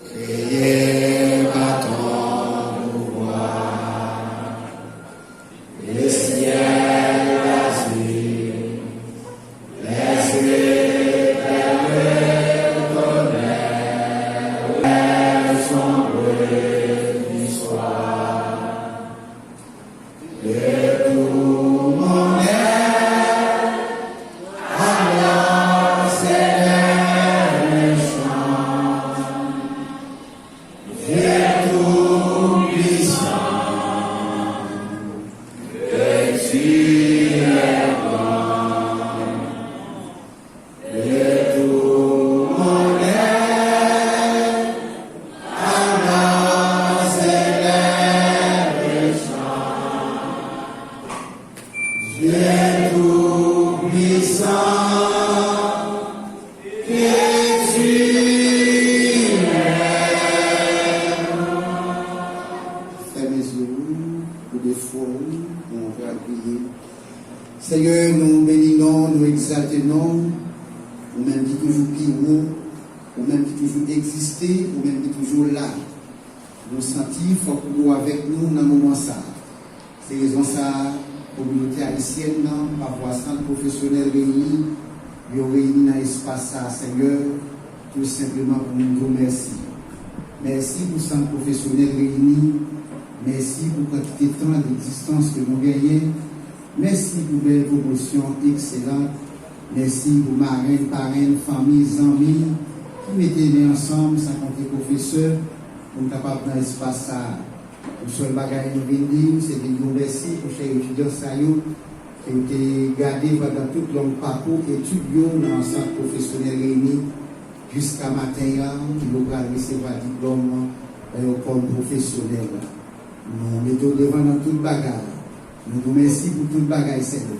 Criez à ton pouvoir, le ciel azur, les éperles tonnerres, l'air sombre du soir, de tout mon être, alors s'élève le chant. Dieu tout-puissant, que tu es grand, de tout mon être, alors s'élève le chant. Dieu tout-puissant, que tu Seigneur, nous bénissons, nous exaltons, ou même qui toujours pire, ou même qui toujours existé, ou même qui toujours là. Nous sentons, il faut que nous avec nous dans le moment ça. C'est raison ça, la communauté haïtienne, par voie centre professionnel réunis, ils ont réuni dans l'espace ça, Seigneur, tout simplement pour nous dire merci. Merci pour le centre professionnel réuni. Merci pour la quantité de temps d'existence que nous gagnons. Merci pour belle promotion excellente. Merci pour marraine, parraine, famille, amis qui mettaient les ensemble, sans compter professeurs, pour être capable dans l'espace ça. Pour ce bagage nous venir, c'est de nous remercier pour chers étudiants qui ont été gardés pendant tout leur parcours étudiant dans le centre professionnel réuni jusqu'à matin, qui nous recevoir diplôme au corps professionnel. Nous mettons devant dans toute bagarre. Nous vous remercions pour toute bagarre, Seigneur.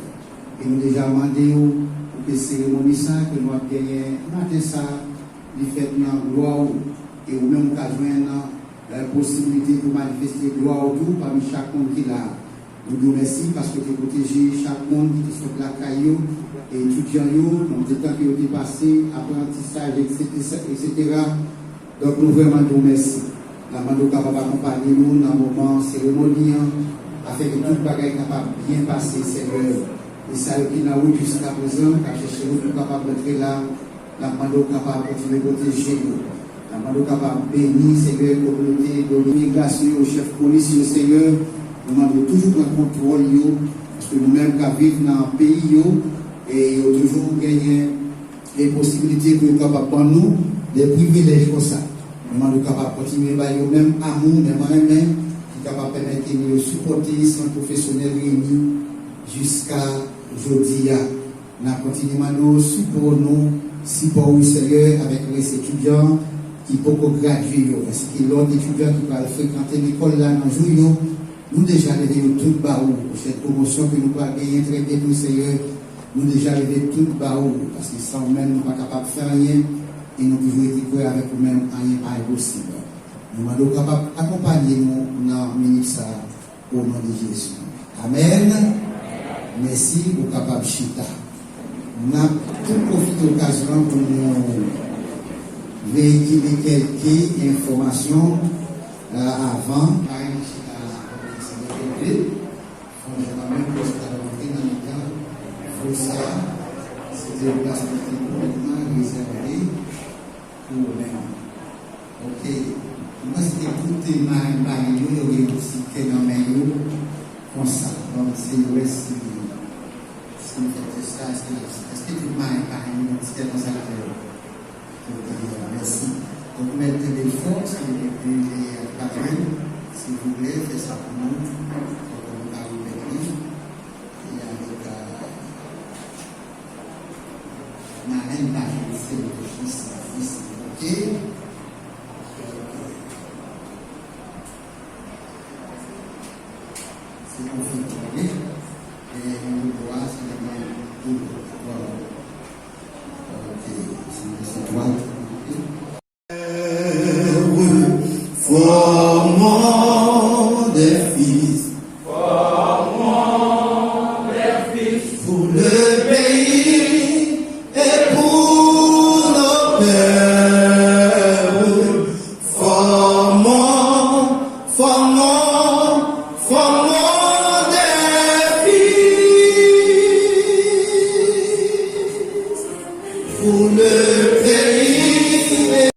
Et nous déjà demandé pour que cérémonie ça, que nous avons gagné matin ça, du fait de gloire, et ou même qu'à joindre la possibilité de manifester gloire autour parmi chaque monde qui est là. Nous vous remercions parce que vous protégez chaque monde qui sont là, caillou, et étudiants, donc le temps qui ont été passé, apprentissage, etc. Donc nous vraiment vous remercions. La mando capable d'accompagner nous dans le moment cérémonial, afin que tout le bagage capable de bien passer, Seigneur. Et ça, qui n'a eu jusqu'à présent, car chercher nous pour capable d'entrer là, la mando capable de continuer à protéger nous. La mando capable de bénir, Seigneur, la communauté de l'immigration, au chef de police, Seigneur. Nous demandons toujours un contrôle, parce que nous-mêmes qui vivons dans un pays, et nous avons toujours gagné les possibilités que nous sommes capables de nous, des privilèges comme ça. Nous sommes capables de continuer à avoir le même amour, même qui est capable de permettre de nous supporter sans professionnel réunis jusqu'à aujourd'hui. Nous continuons à nous supporter au Seigneur avec les étudiants qui peuvent graduer. Parce que l'autre étudiant qui va fréquenter l'école là dans le jour, nous déjà levé tout bas cette promotion que nous avons gagner très bientôt, Seigneur. Nous déjà levé tout bas parce que sans même nous ne sommes pas capables de faire rien. Et nous pouvons être avec nous-mêmes, rien pas impossible. Nous sommes capables d'accompagner nous dans le ministère au nom de Jésus. Amen. Merci pour capable de chita. Nous avons tout profité de l'occasion pour nous véhiculer quelques informations avant. C'était une place complètement réservée pour nous. Ok. Moi, c'était écouter ma maillot et aussi que dans ma maillot comme ça. Donc, c'est le reste qui fait ça. Est-ce que tu m'as maillot? C'était dans sa carrière. Merci. Donc, mettez les forces et les patrons, s'il vous plaît, faites ça pour nous. Ma reine n'a pas fait le fils, ok? C'est confirmé. Et on doit se demander tout. Voilà. Ok. C'est toi. Formons des fils. Formons des fils pour le pays. Et pour nos pour le pays.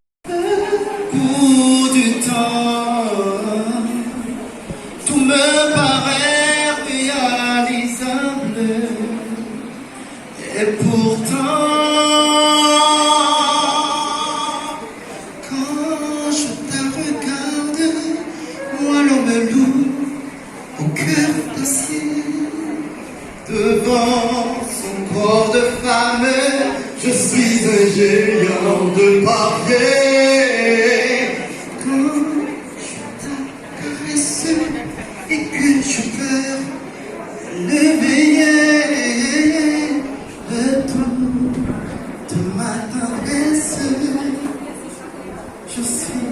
Pour du temps, tout me paraît réalisable. Et pourtant, quand je te regarde, moi l'on me loue au cœur d'acier. Devant son corps de femme, je suis un géant de papier. Quand je t'acaresse et que je peux l'éveiller, le ton de ma tendresse, je suis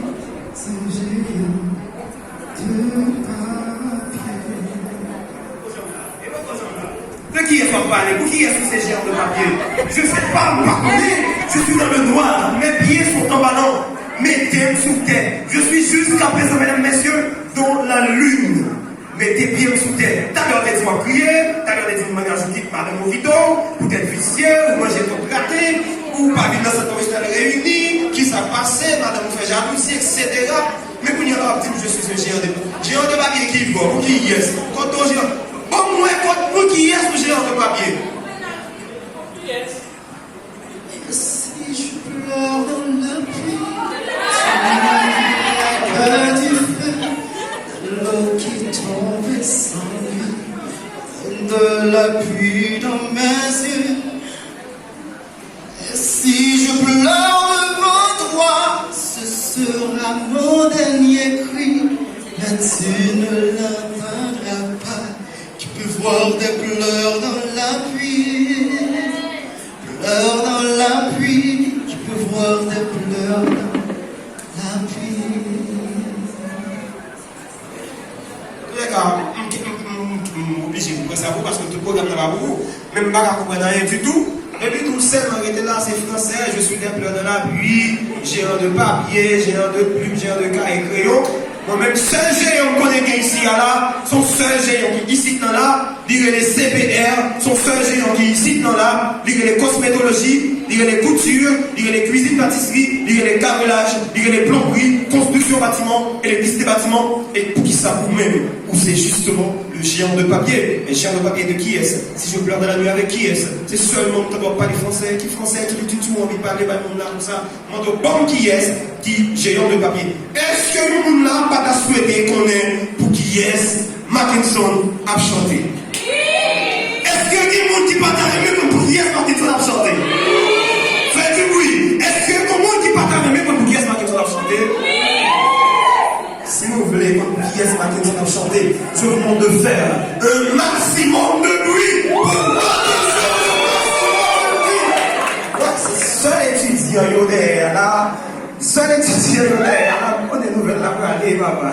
un géant de papier. De qui est-ce qu'on parle? Pour qui est-ce que c'est géant de papier? Je ne sais pas, je suis dans le noir, mes pieds sont en ballon, mes pieds sous terre. Je suis jusqu'à présent, mesdames, messieurs, dans la lune. Mettez pieds sous terre. T'as l'air d'être moi crier, t'as l'air d'être une manière de quitter madame au rideau, pour être vicieux, ou manger ton gâté, ou pas vivre dans cette restaurant réunie, qui s'est passé, madame vous fait jalousie, etc. Mais pour y avoir je suis un géant de papier qui va, ou qui y est. Quand on géant, au moins, quand qui est ce géant de papier? Si je pleure dans le puits, que du feu, l'eau qui tombe sans lui, de la pluie dans mes yeux. Et si je pleure devant toi, ce sera mon dernier cri, mais tu ne l'entendras pas. Tu peux voir des pleurs dans la pluie. Pleurs dans la pluie, tu peux voir des pleurs dans la pluie. Les gars, obligé de vous ça parce que tout le programme n'est pas pour vous. Même pas à comprendre rien du tout. Et puis tout seul, arrêtez là, c'est français, je suis des pleurs dans la pluie, géant de papier, géant de plume, géant de cahier et crayon. Moi-même, seul géant qu'on est ici, là, son seul géant qui ici, là, dirait les CPR, son seul géant qui ici, là, dirait les cosmétologies, dirait les coutures, dirait les cuisines pâtisseries, dirait les carrelages, dirait les plomberies, construction bâtiments, électricité bâtiments, et pour qui ça vous-même, ou c'est justement le géant de papier. Et géant de papier de qui est-ce? Si je pleure de la nuit avec qui est-ce? C'est seulement que tu ne dois pas les français, qui du tout envie de parler, bah, monde là, comme ça. Moi, bon qui est-ce? Qui géant de papier. Est-ce que le monde là, pas souhaité qu'on ait pour qui est-ce? Mackinson a chanté. Est-ce que le monde qui pas aimé comme pour qui est-ce Mackinson a chanté? Faites du bruit. Est-ce que le monde qui pas aimé comme pour qui est-ce Mackinson a chanté? Si vous voulez, comme qui est-ce Mackinson a chanté, je vous demande de faire un maximum de bruit pour seul étudiant derrière là, seul étudiant derrière là, on est nouvelle là pour aller, papa.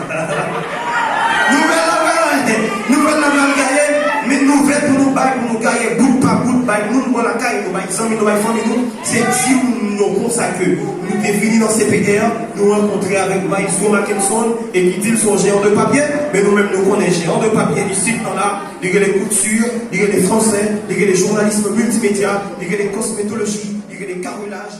Nouvelle là pour gagner, mais nouvelle pour nous bailler, pour nous gagner, bout par bout, nous pour la caille, nous bailler, nous bailler, famille, c'est si nous consacrons, nous définissons dans CPR, nous rencontrer avec Maïso Mackinson et qui dit son géant de papier, mais nous-mêmes nous connaissons géant de papier ici, dans là, il y a les coutures, il y a les français, il y a les journalismes multimédia, il y a les cosmétologies, il y a les carrelages.